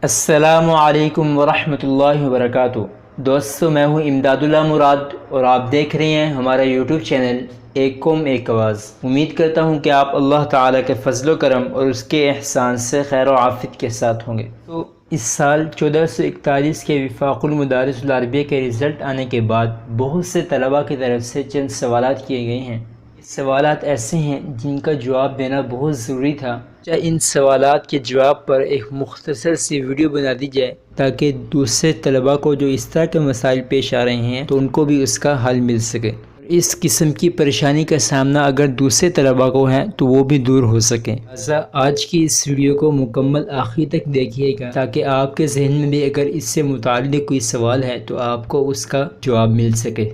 السلام علیکم ورحمۃ اللہ وبرکاتہ۔ دوستو، میں ہوں امداد اللہ مراد اور آپ دیکھ رہے ہیں ہمارا یوٹیوب چینل ایک قوم ایک آواز۔ امید کرتا ہوں کہ آپ اللہ تعالیٰ کے فضل و کرم اور اس کے احسان سے خیر و عافیت کے ساتھ ہوں گے۔ تو اس سال 1441 کے وفاق المدارس العربیہ کے رزلٹ آنے کے بعد بہت سے طلباء کی طرف سے چند سوالات کیے گئے ہیں۔ سوالات ایسے ہیں جن کا جواب دینا بہت ضروری تھا۔ ان سوالات کے جواب پر ایک مختصر سی ویڈیو بنا دی جائے تاکہ دوسرے طلباء کو جو اس طرح کے مسائل پیش آ رہے ہیں تو ان کو بھی اس کا حل مل سکے۔ اس قسم کی پریشانی کا سامنا اگر دوسرے طلباء کو ہے تو وہ بھی دور ہو سکے۔ لہٰذا آج کی اس ویڈیو کو مکمل آخر تک دیکھیے گا تاکہ آپ کے ذہن میں بھی اگر اس سے متعلق کوئی سوال ہے تو آپ کو اس کا جواب مل سکے۔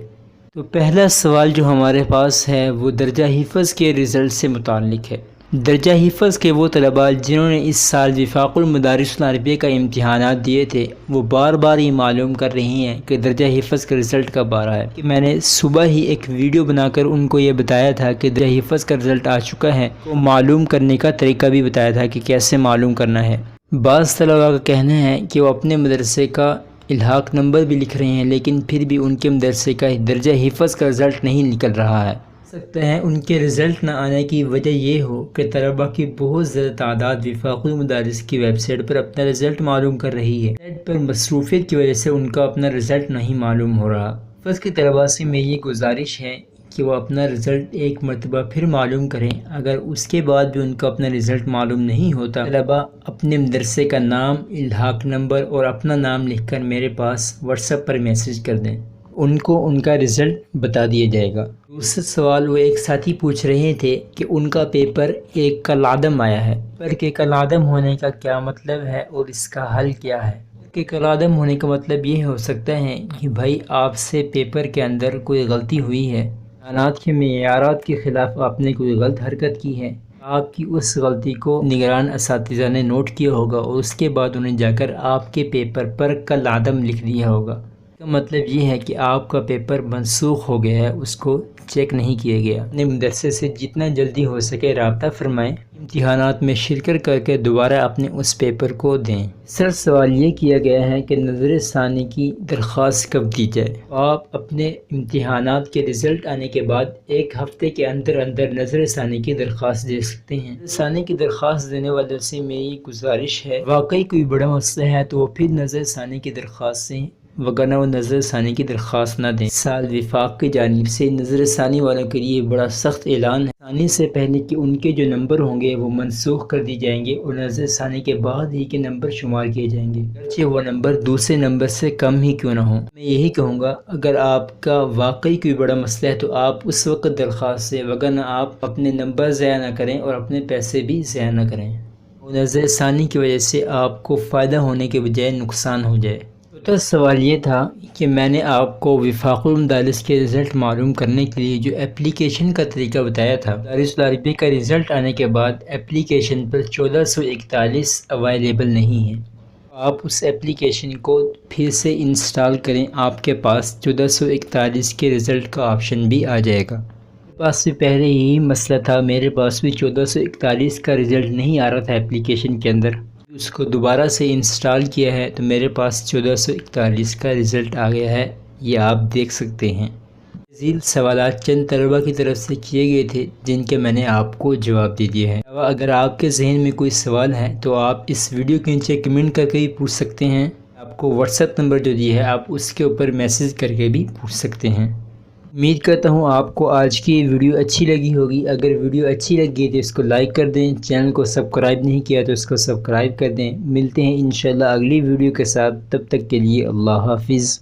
تو پہلا سوال جو ہمارے پاس ہے وہ درجہ حفظ کے رزلٹ سے متعلق ہے۔ درجہ حفظ کے وہ طلباء جنہوں نے اس سال وفاق المدارس العربیہ کا امتحانات دیے تھے وہ بار بار یہ معلوم کر رہی ہیں کہ درجہ حفظ کا رزلٹ کب آ رہا ہے۔ کہ میں نے صبح ہی ایک ویڈیو بنا کر ان کو یہ بتایا تھا کہ درجہ حفظ کا رزلٹ آ چکا ہے، وہ معلوم کرنے کا طریقہ بھی بتایا تھا کہ کیسے معلوم کرنا ہے۔ بعض طلباء کا کہنا ہے کہ وہ اپنے مدرسے کا الحاق نمبر بھی لکھ رہے ہیں لیکن پھر بھی ان کے مدرسے کا درجہ حفظ کا رزلٹ نہیں نکل رہا ہے۔ سکتا ہے ان کے رزلٹ نہ آنے کی وجہ یہ ہو کہ طلباء کی بہت زیادہ تعداد وفاق المدارس کی ویب سائٹ پر اپنا رزلٹ معلوم کر رہی ہے، نیٹ پر مصروفیت کی وجہ سے ان کا اپنا رزلٹ نہیں معلوم ہو رہا۔ حفظ کے طلباء سے میری یہ گزارش ہے کہ وہ اپنا رزلٹ ایک مرتبہ پھر معلوم کریں۔ اگر اس کے بعد بھی ان کا اپنا رزلٹ معلوم نہیں ہوتا، طلباء اپنے مدرسے کا نام، الحاق نمبر اور اپنا نام لکھ کر میرے پاس واٹس ایپ پر میسج کر دیں، ان کو ان کا رزلٹ بتا دیا جائے گا۔ دوسرا سوال وہ ایک ساتھی پوچھ رہے تھے کہ ان کا پیپر ایک کالعدم آیا ہے۔ پیپر کے کالعدم ہونے کا کیا مطلب ہے اور اس کا حل کیا ہے؟ کہ کالعدم ہونے کا مطلب یہ ہو سکتا ہے کہ بھائی آپ سے پیپر کے اندر کوئی غلطی ہوئی ہے، امتحانات کے معیارات کے خلاف آپ نے کوئی غلط حرکت کی ہے، آپ کی اس غلطی کو نگران اساتذہ نے نوٹ کیا ہوگا اور اس کے بعد انہیں جا کر آپ کے پیپر پر کالعدم لکھ دیا ہوگا۔ اس کا مطلب یہ ہے کہ آپ کا پیپر منسوخ ہو گیا ہے، اس کو چیک نہیں کیا گیا۔ اپنے مدرسے سے جتنا جلدی ہو سکے رابطہ فرمائیں، امتحانات میں شرکت کر کے دوبارہ اپنے اس پیپر کو دیں۔ سر سوال یہ کیا گیا ہے کہ نظر ثانی کی درخواست کب دی جائے؟ آپ اپنے امتحانات کے رزلٹ آنے کے بعد ایک ہفتے کے اندر اندر نظر ثانی کی درخواست دے سکتے ہیں۔ نظر ثانی کی درخواست دینے والوں سے میری گزارش ہے، واقعی کوئی بڑا مسئلہ ہے تو وہ پھر نظر ثانی کی درخواست دیں، وگرنہ وہ نظر ثانی کی درخواست نہ دیں۔ اس سال وفاق کی جانب سے نظر ثانی والوں کے لیے بڑا سخت اعلان ہے، ثانی سے پہلے کہ ان کے جو نمبر ہوں گے وہ منسوخ کر دی جائیں گے اور نظر ثانی کے بعد ہی کے نمبر شمار کیے جائیں گے، اگرچہ وہ نمبر دوسرے نمبر سے کم ہی کیوں نہ ہوں۔ میں یہی کہوں گا اگر آپ کا واقعی کوئی بڑا مسئلہ ہے تو آپ اس وقت درخواست دیں، وگرنہ آپ اپنے نمبر ضائع نہ کریں اور اپنے پیسے بھی ضائع نہ کریں، نظر ثانی کی وجہ سے آپ کو فائدہ ہونے کے بجائے نقصان ہو جائے۔ چوتھا سوال یہ تھا کہ میں نے آپ کو وفاق المدارس کے رزلٹ معلوم کرنے کے لیے جو اپلیکیشن کا طریقہ بتایا تھا، مدارس العربیہ کا رزلٹ آنے کے بعد اپلیکیشن پر 1441 اویلیبل نہیں ہے۔ آپ اس اپلیکیشن کو پھر سے انسٹال کریں، آپ کے پاس 1441 کے رزلٹ کا آپشن بھی آ جائے گا۔ میرے پاس بھی پہلے یہی مسئلہ تھا، میرے پاس بھی 1441 کا رزلٹ نہیں آ رہا تھا اپلیکیشن کے اندر، اس کو دوبارہ سے انسٹال کیا ہے تو میرے پاس 1441 کا رزلٹ آ گیا ہے، یہ آپ دیکھ سکتے ہیں۔ ذیل سوالات چند طلباء کی طرف سے کیے گئے تھے جن کے میں نے آپ کو جواب دے دیا ہے۔ اگر آپ کے ذہن میں کوئی سوال ہے تو آپ اس ویڈیو کے نیچے کمنٹ کر کے بھی پوچھ سکتے ہیں، آپ کو واٹس ایپ نمبر جو دیا ہے آپ اس کے اوپر میسج کر کے بھی پوچھ سکتے ہیں۔ امید کرتا ہوں آپ کو آج کی ویڈیو اچھی لگی ہوگی۔ اگر ویڈیو اچھی لگی تو اس کو لائک کر دیں، چینل کو سبسکرائب نہیں کیا تو اس کو سبسکرائب کر دیں۔ ملتے ہیں انشاءاللہ اگلی ویڈیو کے ساتھ، تب تک کے لیے اللہ حافظ۔